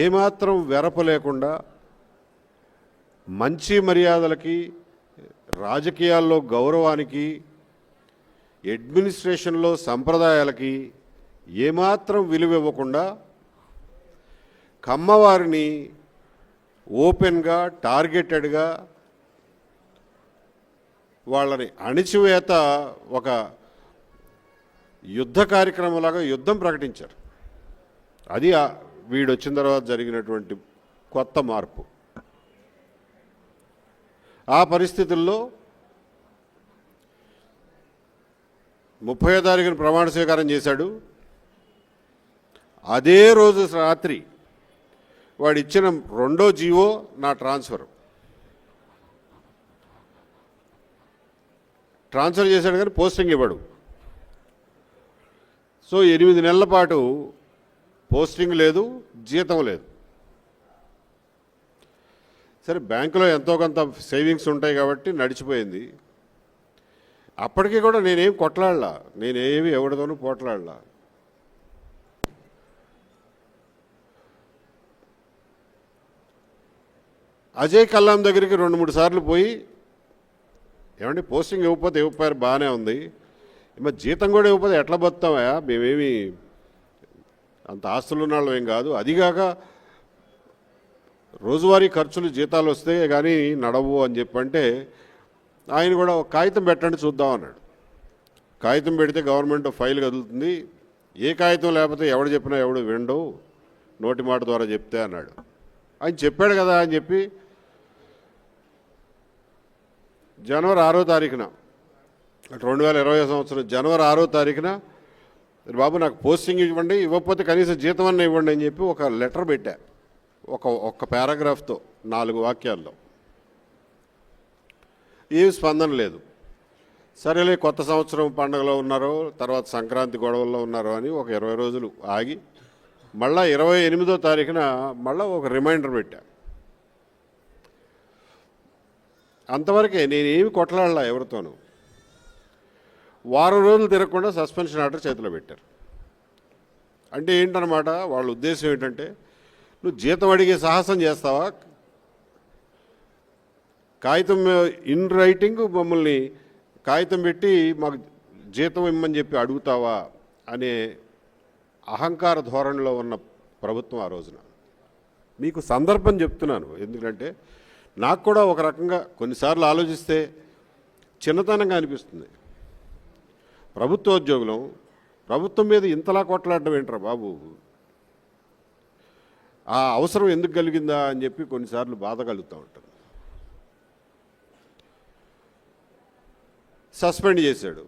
ఏమాత్రం వెరప లేకుండా మంచి మర్యాదలకి, రాజకీయాల్లో గౌరవానికి, అడ్మినిస్ట్రేషన్లో సంప్రదాయాలకి ఏమాత్రం విలువ ఇవ్వకుండా కమ్మవారిని ఓపెన్గా, టార్గెటెడ్గా వాళ్ళని అణిచివేత ఒక యుద్ధ కార్యక్రమంలాగా యుద్ధం ప్రకటించారు. అది వీడు వచ్చిన తర్వాత జరిగినటువంటి కొత్త మార్పు. ఆ పరిస్థితుల్లో 30వ తారీఖున ప్రమాణ స్వీకారం చేశాడు. అదే రోజు రాత్రి వాడు ఇచ్చిన రెండో జీవో నా ట్రాన్స్ఫర్ చేశాడు, కానీ పోస్టింగ్ ఇవ్వడు. సో 8 నెలల పాటు పోస్టింగ్ లేదు, జీతం లేదు. సరే, బ్యాంకులో ఎంతో కొంత సేవింగ్స్ ఉంటాయి కాబట్టి నడిచిపోయింది. అప్పటికీ కూడా నేనేం కొట్లాడలా, నేనేమి ఎవరితోనూ పోట్లాడలా. అజయ్ కల్లాం దగ్గరికి 2-3 సార్లు పోయి, ఏమంటే పోస్టింగ్ ఇవ్వకపోతే ఇవ్వకపోయారు, బాగానే ఉంది, మరి జీతం కూడా ఇవ్వకపోతే ఎట్లా బతుకుతామా, మేమేమి అంత ఆస్తులు ఉన్న వాళ్ళం ఏం కాదు, అదిగాక రోజువారీ ఖర్చులు జీతాలు వస్తే కానీ నడవు అని చెప్పంటే ఆయన కూడా ఒక కాగితం పెట్టండి చూద్దాం అన్నాడు. కాగితం పెడితే గవర్నమెంట్ ఫైల్ కదులుతుంది, ఏ కాగితం లేకపోతే ఎవడు చెప్పినా ఎవడు వినడు, నోటి మాట ద్వారా చెప్తే అన్నాడు. ఆయన చెప్పాడు కదా అని చెప్పి జనవరి 6వ తారీఖున 2020 సంవత్సరం జనవరి 6వ తారీఖున బాబు నాకు పోస్టింగ్ ఇవ్వండి, ఇవ్వకపోతే కనీసం జీతం అన్న ఇవ్వండి అని చెప్పి ఒక లెటర్ పెట్టా, ఒక్క పారాగ్రాఫ్తో 4 వాక్యాల్లో. ఏమి స్పందన లేదు. సరేలే, కొత్త సంవత్సరం పండుగలో ఉన్నారో, తర్వాత సంక్రాంతి గొడవల్లో ఉన్నారో అని ఒక 20 రోజులు ఆగి మళ్ళా 28వ తారీఖున మళ్ళీ ఒక రిమైండర్ పెట్టా. అంతవరకే, నేనేమి కొట్లాడలా ఎవరితోనూ. వారం రోజులు తిరగకుండా సస్పెన్షన్ ఆర్డర్ చేతిలో పెట్టారు. అంటే ఏంటన్నమాట, వాళ్ళ ఉద్దేశం ఏంటంటే, నువ్వు జీతం అడిగే సాహసం చేస్తావా, కాగితం ఇన్ రైటింగ్ మమ్మల్ని కాగితం పెట్టి మాకు జీతం ఇమ్మని చెప్పి అడుగుతావా అనే అహంకార ధోరణిలో ఉన్న ప్రభుత్వం ఆ రోజున. మీకు సందర్భం చెప్తున్నాను, ఎందుకంటే నాకు కూడా ఒక రకంగా కొన్నిసార్లు ఆలోచిస్తే చిన్నతనంగా అనిపిస్తుంది. ప్రభుత్వోద్యోగులం, ప్రభుత్వం మీద ఇంతలా కొట్లాడడం ఏంట్రా బాబు, ఆ అవసరం ఎందుకు కలిగిందా అని చెప్పి కొన్నిసార్లు బాధ కలుగుతూ ఉంటుంది. సస్పెండ్ చేశాడు.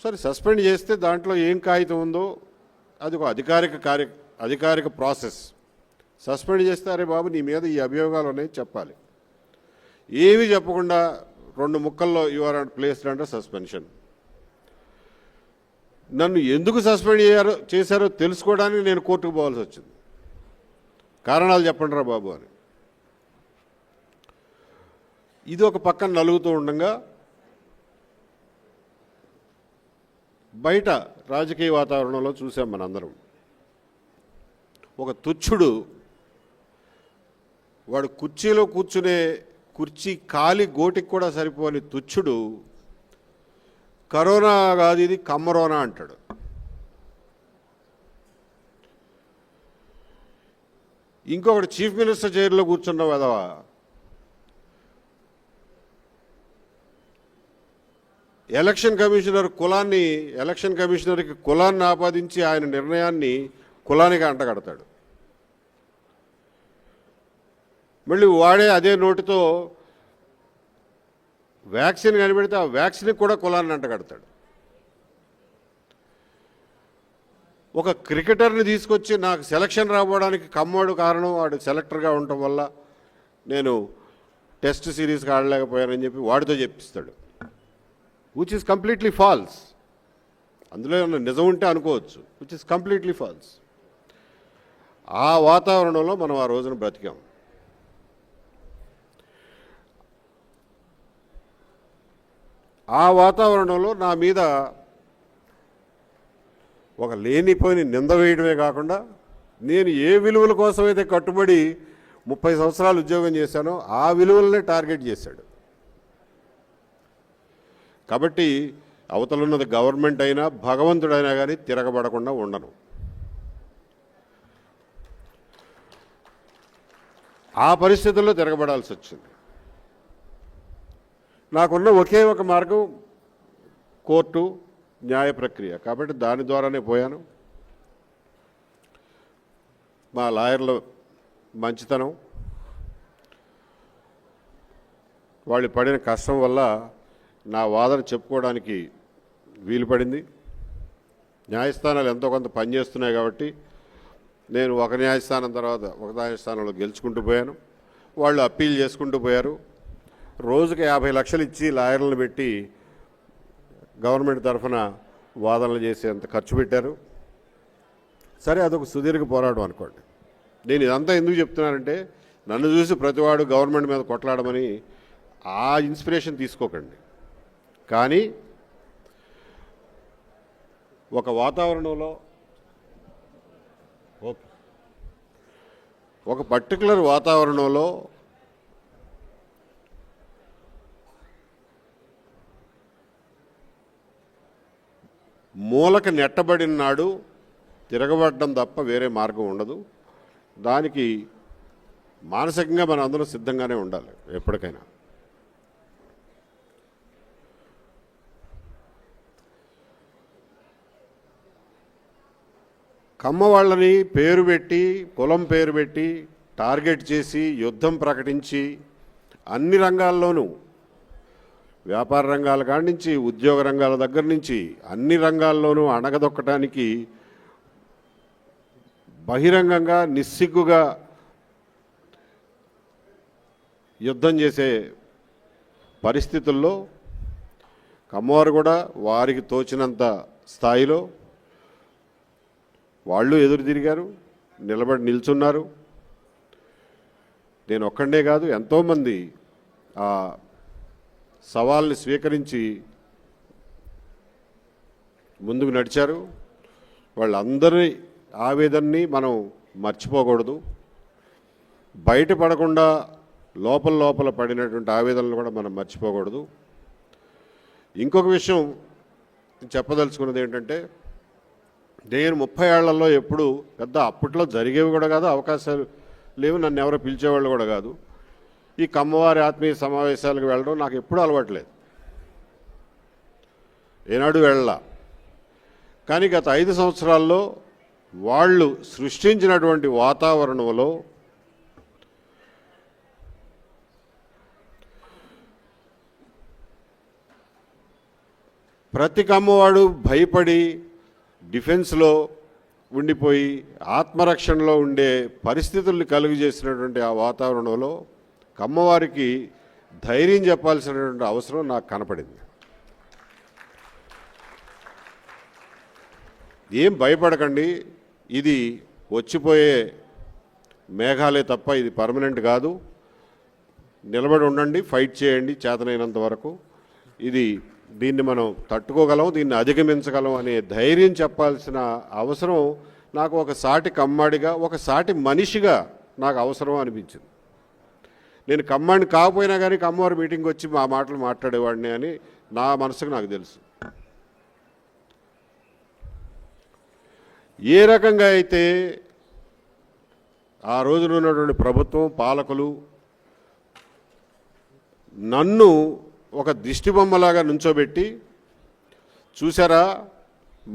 సరే, సస్పెండ్ చేస్తే దాంట్లో ఏం కాగితం ఉందో అది ఒక అధికారిక ప్రాసెస్. సస్పెండ్ చేస్తే అరే బాబు నీ మీద ఈ అభియోగాలు ఉన్నాయి చెప్పాలి. ఏమీ చెప్పకుండా 2 ముక్కల్లో you are placed under suspension. నన్ను ఎందుకు సస్పెండ్ చేశారో తెలుసుకోవడానికి నేను కోర్టుకు పోవాల్సి వచ్చింది. కారణాలు చెప్పండి రా బాబు అని. ఇది ఒక పక్కన నలుగుతూ ఉండగా బయట రాజకీయ వాతావరణంలో చూసాం మనందరం. ఒక తుచ్చుడు, వాడు కుర్చీలో కూర్చునే కుర్చీ కాలి గోటికి కూడా సరిపోని తుచ్చుడు కరోనా కాదు ఇది కమ్మరోనా అంటాడు. ఇంకొకటి చీఫ్ మినిస్టర్ చైర్లో కూర్చున్న వదవ ఎలక్షన్ కమిషనర్కి కులాన్ని ఆపాదించి ఆయన నిర్ణయాన్ని కులానికి అంటగడతాడు. మళ్ళీ వాడే అదే నోటితో వ్యాక్సిన్ కనిపెడితే ఆ వ్యాక్సిన్కి కూడా కులాన్ని అంటగడతాడు. ఒక క్రికెటర్ని తీసుకొచ్చి నాకు సెలక్షన్ రావడానికి కమ్మోడు కారణం, వాడు సెలెక్టర్గా ఉండటం వల్ల నేను టెస్ట్ సిరీస్కి ఆడలేకపోయానని చెప్పి వాడితో చెప్పిస్తాడు. Which is completely false. అందులో ఏమన్నా నిజం ఉంటే అనుకోవచ్చు, విచ్ ఈస్ కంప్లీట్లీ ఫాల్స్. ఆ వాతావరణంలో మనం ఆ రోజున బ్రతికాం. ఆ వాతావరణంలో నా మీద ఒక లేనిపోయిన నింద వేయడమే కాకుండా నేను ఏ విలువల కోసం అయితే కట్టుబడి 30 సంవత్సరాలు ఉద్యోగం చేశానో ఆ విలువలనే టార్గెట్ చేశాడు. కాబట్టి అవతలున్నది గవర్నమెంట్ అయినా భగవంతుడైనా కానీ తిరగబడకుండా ఉండను. ఆ పరిస్థితుల్లో తిరగబడాల్సి వచ్చింది. నాకున్న ఒకే ఒక మార్గం కోర్టు, న్యాయ ప్రక్రియ. కాబట్టి దాని ద్వారానే పోయాను. మా లాయర్ల మంచితనం, వాళ్ళు పడిన కష్టం వల్ల నా వాదన చెప్పుకోవడానికి వీలు పడింది. న్యాయస్థానాలు ఎంతో కొంత పనిచేస్తున్నాయి కాబట్టి నేను ఒక న్యాయస్థానం తర్వాత ఒక న్యాయస్థానంలో గెలుచుకుంటూ పోయాను. వాళ్ళు అప్పీల్ చేసుకుంటూ పోయారు. రోజుకి 50 లక్షలు ఇచ్చి లాయర్లను పెట్టి గవర్నమెంట్ తరఫున వాదనలు చేసేంత ఖర్చు పెట్టారు. సరే, అదొక సుదీర్ఘ పోరాటం అనుకోండి. నేను ఇదంతా ఎందుకు చెప్తున్నానంటే, నన్ను చూసి ప్రతివాడు గవర్నమెంట్ మీద కొట్లాడమని ఆ ఇన్స్పిరేషన్ తీసుకోకండి. కానీ ఒక వాతావరణంలో, ఒక పర్టికులర్ వాతావరణంలో మూలక నెట్టబడిన నాడు తిరగబడడం తప్ప వేరే మార్గం ఉండదు. దానికి మానసికంగా మనం అందరం సిద్ధంగానే ఉండాలి ఎప్పటికైనా. కమ్మ వాళ్ళని పేరు పెట్టి, కులం పేరు పెట్టి టార్గెట్ చేసి యుద్ధం ప్రకటించి అన్ని రంగాల్లోనూ, వ్యాపార రంగాల కాడి నుంచి ఉద్యోగ రంగాల దగ్గర నుంచి అన్ని రంగాల్లోనూ అణగదొక్కటానికి బహిరంగంగా నిస్సిగ్గుగా యుద్ధం చేసే పరిస్థితుల్లో కమ్మవారు కూడా వారికి తోచినంత స్థాయిలో వాళ్ళు ఎదురు తిరిగారు, నిల్చున్నారు. నేను ఒక్కడే కాదు, ఎంతోమంది ఆ సవాల్ని స్వీకరించి ముందుకు నడిచారు. వాళ్ళందరి ఆవేదనని మనం మర్చిపోకూడదు. బయటపడకుండా లోపల పడినటువంటి ఆవేదనలు కూడా మనం మర్చిపోకూడదు. ఇంకొక విషయం చెప్పదలుచుకున్నది ఏంటంటే, నేను 30 ఏళ్లలో ఎప్పుడు పెద్ద అప్పట్లో జరిగేవి కూడా కాదు, అవకాశాలు లేవు, నన్ను ఎవరో పిలిచేవాళ్ళు కూడా కాదు. ఈ కమ్మవారి ఆత్మీయ సమావేశాలకు వెళ్ళడం నాకు ఎప్పుడూ అలవాట్లేదు, ఏనాడు వెళ్ళలా. కానీ గత 5 సంవత్సరాల్లో వాళ్ళు సృష్టించినటువంటి వాతావరణంలో ప్రతి కమ్మవాడు భయపడి డిఫెన్స్లో ఉండిపోయి ఆత్మరక్షణలో ఉండే పరిస్థితుల్ని కలుగు చేసినటువంటి ఆ వాతావరణంలో కమ్మవారికి ధైర్యం చెప్పాల్సినటువంటి అవసరం నాకు కనపడింది. ఏం భయపడకండి, ఇది వచ్చిపోయే మేఘాలే తప్ప ఇది పర్మనెంట్ కాదు, నిలబడి ఉండండి, ఫైట్ చేయండి చేతనైనంత వరకు, దీన్ని మనం తట్టుకోగలం, దీన్ని అధిగమించగలం అనే ధైర్యం చెప్పాల్సిన అవసరం నాకు ఒక సాటి కమ్మాడిగా, ఒక సాటి మనిషిగా నాకు అవసరం అనిపించింది. నేను కమ్మాడిని కాకపోయినా కానీ కమ్మవారి మీటింగ్కి వచ్చి మా మాటలు మాట్లాడేవాడిని అని నా మనసుకు నాకు తెలుసు. ఏ రకంగా అయితే ఆ రోజున ఉన్నటువంటి ప్రభుత్వం, పాలకులు నన్ను ఒక దిష్టిబొమ్మలాగా నుంచోబెట్టి, చూసారా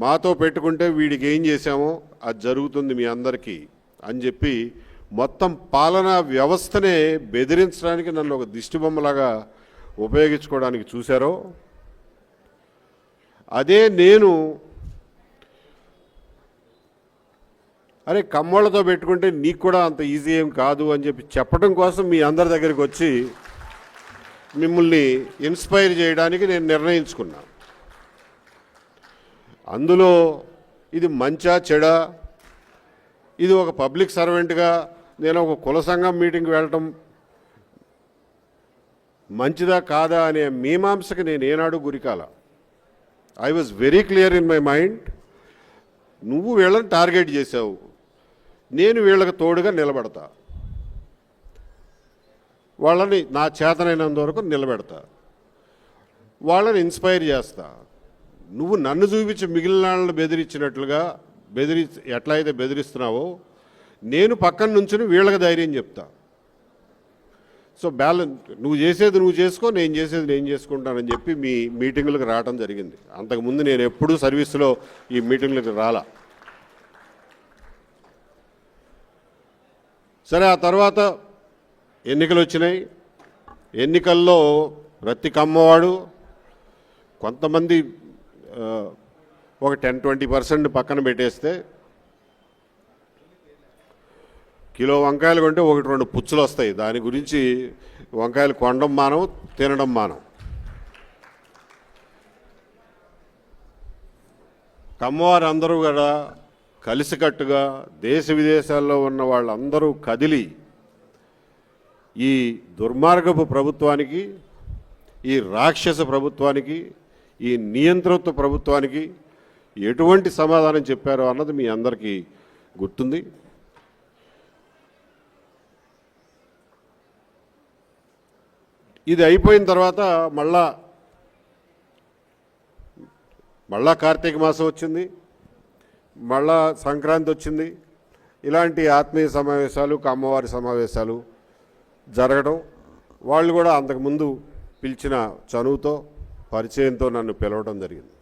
మాతో పెట్టుకుంటే వీడికి ఏం చేశామో అది జరుగుతుంది మీ అందరికీ అని చెప్పి మొత్తం పాలనా వ్యవస్థనే బెదిరించడానికి నన్ను ఒక దిష్టిబొమ్మలాగా ఉపయోగించుకోవడానికి చూశారో, అదే నేను అరే కమ్మోళ్ళతో పెట్టుకుంటే నీకు కూడా అంత ఈజీ ఏం కాదు అని చెప్పి చెప్పడం కోసం మీ అందరి దగ్గరికి వచ్చి మిమ్మల్ని ఇన్స్పైర్ చేయడానికి నేను నిర్ణయించుకున్నా. అందులో ఇది మంచా చెడా, ఇది ఒక పబ్లిక్ సర్వెంట్గా నేను ఒక కుల సంఘం మీటింగ్కి వెళ్ళటం మంచిదా కాదా అనే మీమాంసకి నేను ఏనాడు గురికాల. I was very clear in my mind. నువ్వు వీళ్ళని టార్గెట్ చేసావు, నేను వీళ్ళకి తోడుగా నిలబడతా, వాళ్ళని నా చేతనైనంత వరకు నిలబెడతా, వాళ్ళని ఇన్స్పైర్ చేస్తా. నువ్వు నన్ను చూపించి మిగిలిన వాళ్ళని బెదిరించినట్లుగా ఎట్లయితే బెదిరిస్తున్నావో నేను పక్కన నుంచుని వీళ్ళకి ధైర్యం చెప్తా. సో బ్యాలెన్స్, నువ్వు చేసేది నువ్వు చేసుకో, నేను చేసేది నేను చేసుకుంటానని చెప్పి మీ మీటింగులకు రావడం జరిగింది. అంతకుముందు నేను ఎప్పుడూ సర్వీస్లో ఈ మీటింగులకు రాలా. సరే, ఆ తర్వాత ఎన్నికలు వచ్చినాయి. ఎన్నికల్లో ప్రతి కమ్మవాడు కొంతమంది ఒక 10-20% పక్కన పెట్టేస్తే కిలో వంకాయలు కొంటే 1-2 పుచ్చులు వస్తాయి. దాని గురించి వంకాయలు కొనడం మానం, తినడం మానం. కమ్మవారు అందరూ కూడా కలిసికట్టుగా దేశ విదేశాల్లో ఉన్న వాళ్ళందరూ కదిలి ఈ దుర్మార్గపు ప్రభుత్వానికి, ఈ రాక్షస ప్రభుత్వానికి, ఈ నియంతృత్వ ప్రభుత్వానికి ఎటువంటి సమాధానం చెప్పారో అన్నది మీ అందరికీ గుర్తుంది. ఇది అయిపోయిన తర్వాత మళ్ళా కార్తీక మాసం వచ్చింది, మళ్ళా సంక్రాంతి వచ్చింది. ఇలాంటి ఆత్మీయ సమావేశాలు, అమ్మవారి సమావేశాలు జరగడం, వాళ్ళు కూడా అంతకుముందు పిలిచిన చనువుతో పరిచయంతో నన్ను పిలవడం జరిగింది.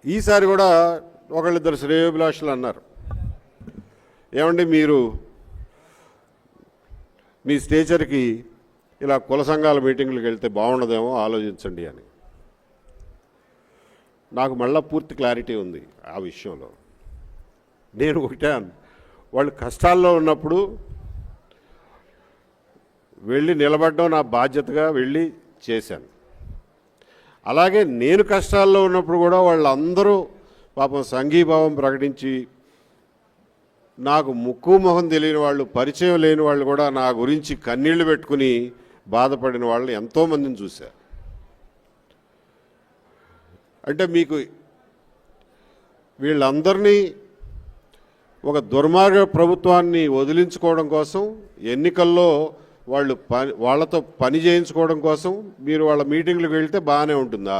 ఈసారి కూడా ఒకళ్ళిద్దరు శ్రేయోభిలాషులు అన్నారు, ఏమండి మీరు మీ స్టేచర్కి ఇలా కుల సంఘాల మీటింగ్లకు వెళ్తే బాగుండదేమో ఆలోచించండి అని. నాకు మళ్ళా పూర్తి క్లారిటీ ఉంది ఆ విషయంలో. నేను ఒకటే, వాళ్ళు కష్టాల్లో ఉన్నప్పుడు వెళ్ళి నిలబడడం నా బాధ్యతగా వెళ్ళి చేశాను. అలాగే నేను కష్టాల్లో ఉన్నప్పుడు కూడా వాళ్ళందరూ పాపం సంఘీభావం ప్రకటించి, నాకు ముక్కు మొహం తెలియని వాళ్ళు, పరిచయం లేని వాళ్ళు కూడా నా గురించి కన్నీళ్లు పెట్టుకుని బాధపడిన వాళ్ళని ఎంతోమందిని చూశారు. అంటే మీకు వీళ్ళందరినీ ఒక దుర్మార్గ ప్రభుత్వాన్ని వదిలించుకోవడం కోసం, ఎన్నికల్లో వాళ్ళతో పని చేయించుకోవడం కోసం మీరు వాళ్ళ మీటింగ్లకు వెళ్తే బాగానే ఉంటుందా?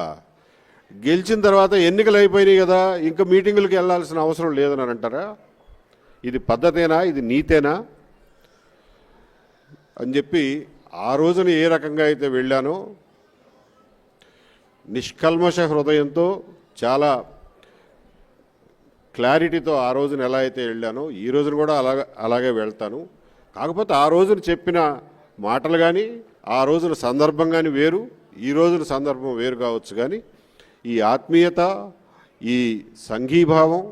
గెలిచిన తర్వాత ఎన్నికలు అయిపోయినాయి కదా, ఇంకా మీటింగులకు వెళ్ళాల్సిన అవసరం లేదని అంటారా? ఇది పద్ధతేనా? ఇది నీతేనా అని చెప్పి ఆ రోజున ఏ రకంగా అయితే వెళ్ళానో, నిష్కల్మష హృదయంతో చాలా క్లారిటీతో ఆ రోజున ఎలా అయితే వెళ్ళానో ఈ రోజున కూడా అలాగే వెళ్తాను. కాకపోతే ఆ రోజున చెప్పిన మాటలు కానీ, ఆ రోజున సందర్భం కానీ వేరు, ఈ రోజున సందర్భం వేరు కావచ్చు. కానీ ఈ ఆత్మీయత, ఈ సంఘీభావం,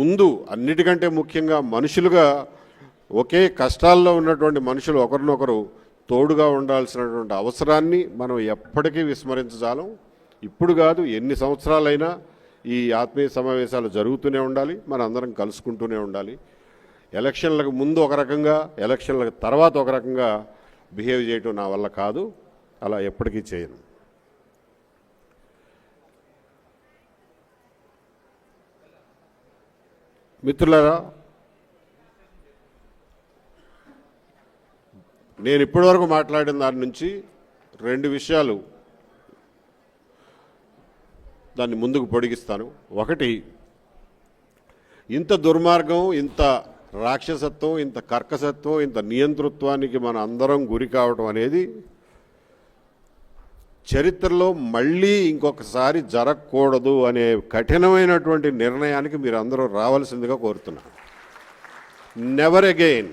ముందు అన్నిటికంటే ముఖ్యంగా మనుషులుగా ఒకే కష్టాల్లో ఉన్నటువంటి మనుషులు ఒకరినొకరు తోడుగా ఉండాల్సినటువంటి అవసరాన్ని మనం ఎప్పటికీ విస్మరించజాలం. ఇప్పుడు కాదు, ఎన్ని సంవత్సరాలైనా ఈ ఆత్మీయ సమావేశాలు జరుగుతూనే ఉండాలి, మన అందరం కలుసుకుంటూనే ఉండాలి. ఎలక్షన్లకు ముందు ఒక రకంగా, ఎలక్షన్లకు తర్వాత ఒక రకంగా బిహేవ్ చేయటం నా వల్ల కాదు, అలా ఎప్పటికీ చేయను. మిత్రులారా, నేను ఇప్పటివరకు మాట్లాడిన దాని నుంచి 2 విషయాలు దాన్ని ముందుకు పొడిగిస్తాను. ఒకటి, ఇంత దుర్మార్గం, ఇంత రాక్షసత్వం, ఇంత కర్కసత్వం, ఇంత నియంతృత్వానికి మన అందరం గురి కావటం అనేది చరిత్రలో మళ్ళీ ఇంకొకసారి జరగకూడదు అనే కఠినమైనటువంటి నిర్ణయానికి మీరు అందరూ రావాల్సిందిగా కోరుతున్నాను. నెవర్ అగైన్,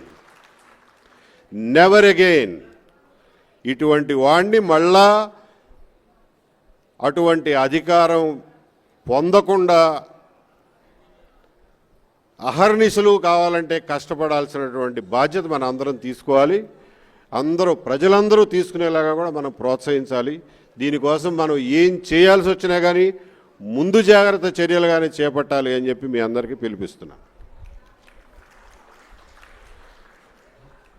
నెవర్ అగైన్ ఇటువంటి వాడిని మళ్ళా అటువంటి అధికారం పొందకుండా అహర్నిశలు కావాలంటే కష్టపడాల్సినటువంటి బాధ్యత మన అందరం తీసుకోవాలి. ప్రజలందరూ తీసుకునేలాగా కూడా మనం ప్రోత్సహించాలి. దీనికోసం మనం ఏం చేయాల్సి వచ్చినా కానీ ముందు జాగ్రత్త చర్యలు కానీ చేపట్టాలి అని చెప్పి మీ అందరికీ పిలిపిస్తున్నాను.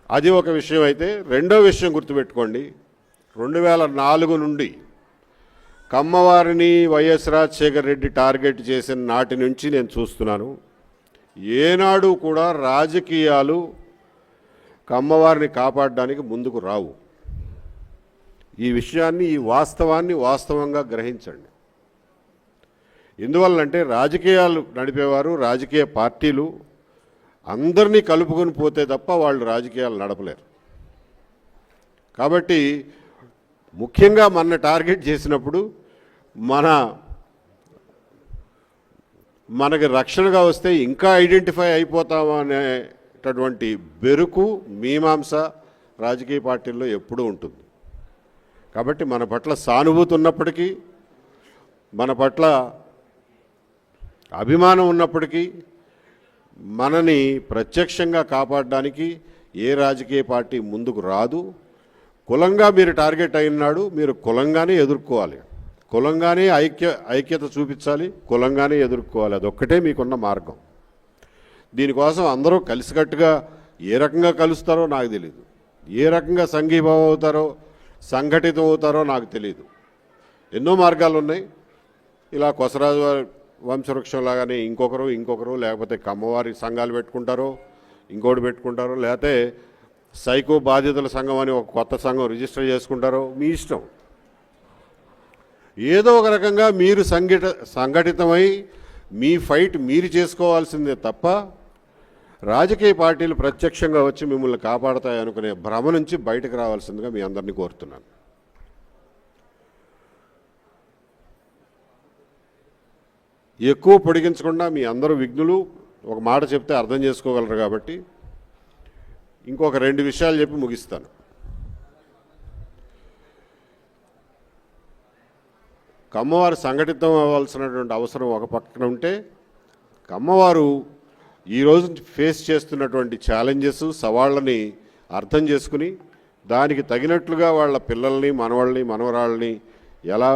అది ఒక విషయం అయితే, రెండో విషయం గుర్తుపెట్టుకోండి, 2004 నుండి కమ్మవారిని వైఎస్ రాజశేఖర రెడ్డి టార్గెట్ చేసిన నాటి నుంచి నేను చూస్తున్నాను. ఏనాడు కూడా రాజకీయాలు కమ్మవారిని కాపాడడానికి ముందుకు రావు. ఈ విషయాన్ని, ఈ వాస్తవాన్ని వాస్తవంగా గ్రహించండి. ఎందువల్లంటే రాజకీయాలు నడిపేవారు, రాజకీయ పార్టీలు అందరినీ కలుపుకొని పోతే తప్ప వాళ్ళు రాజకీయాలు నడపలేరు. కాబట్టి ముఖ్యంగా మన టార్గెట్ చేసినప్పుడు మనకి రక్షణగా వస్తే ఇంకా ఐడెంటిఫై అయిపోతామా అనేటటువంటి బెరుకు, మీమాంస రాజకీయ పార్టీల్లో ఎప్పుడూ ఉంటుంది. కాబట్టి మన పట్ల సానుభూతి ఉన్నప్పటికీ, మన పట్ల అభిమానం ఉన్నప్పటికీ, మనని ప్రత్యక్షంగా కాపాడడానికి ఏ రాజకీయ పార్టీ ముందుకు రాదు. కులంగా మీరు టార్గెట్ అయినాడు, మీరు కులంగానే ఎదుర్కోవాలి, కులంగానే ఐక్యత చూపించాలి, కులంగానే ఎదుర్కోవాలి. అదొక్కటే మీకున్న మార్గం. దీనికోసం అందరూ కలిసికట్టుగా ఏ రకంగా కలుస్తారో నాకు తెలియదు, ఏ రకంగా సంఘీభావం అవుతారో, సంఘటితం అవుతారో నాకు తెలియదు. ఎన్నో మార్గాలు ఉన్నాయి. ఇలా కొసరాజు వంశవృక్షం లాగానే ఇంకొకరు లేకపోతే కమ్మవారి సంఘాలు పెట్టుకుంటారో, ఇంకోటి పెట్టుకుంటారో, లేకపోతే సైకో బాధితుల సంఘం అని ఒక కొత్త సంఘం రిజిస్టర్ చేసుకుంటారో, మీ ఇష్టం. ఏదో ఒక రకంగా మీరు సంఘటితమై మీ ఫైట్ మీరు చేసుకోవాల్సిందే తప్ప రాజకీయ పార్టీలు ప్రత్యక్షంగా వచ్చి మిమ్మల్ని కాపాడతాయి అనుకునే భ్రమ నుంచి బయటకు రావాల్సిందిగా మీ అందరినీ కోరుతున్నాను. ఎక్కువ పొడిగించకుండా, మీ అందరూ విఘ్నులు, ఒక మాట చెప్తే అర్థం చేసుకోగలరు కాబట్టి ఇంకొక 2 విషయాలు చెప్పి ముగిస్తాను. కమ్మవారు సంఘటితం అవ్వాల్సినటువంటి అవసరం ఒక పక్కన ఉంటే, కమ్మవారు ఈరోజు ఫేస్ చేస్తున్నటువంటి ఛాలెంజెస్, సవాళ్ళని అర్థం చేసుకుని దానికి తగినట్లుగా వాళ్ళ పిల్లల్ని, మనవళ్ళని, మనవరాళ్ళని ఎలా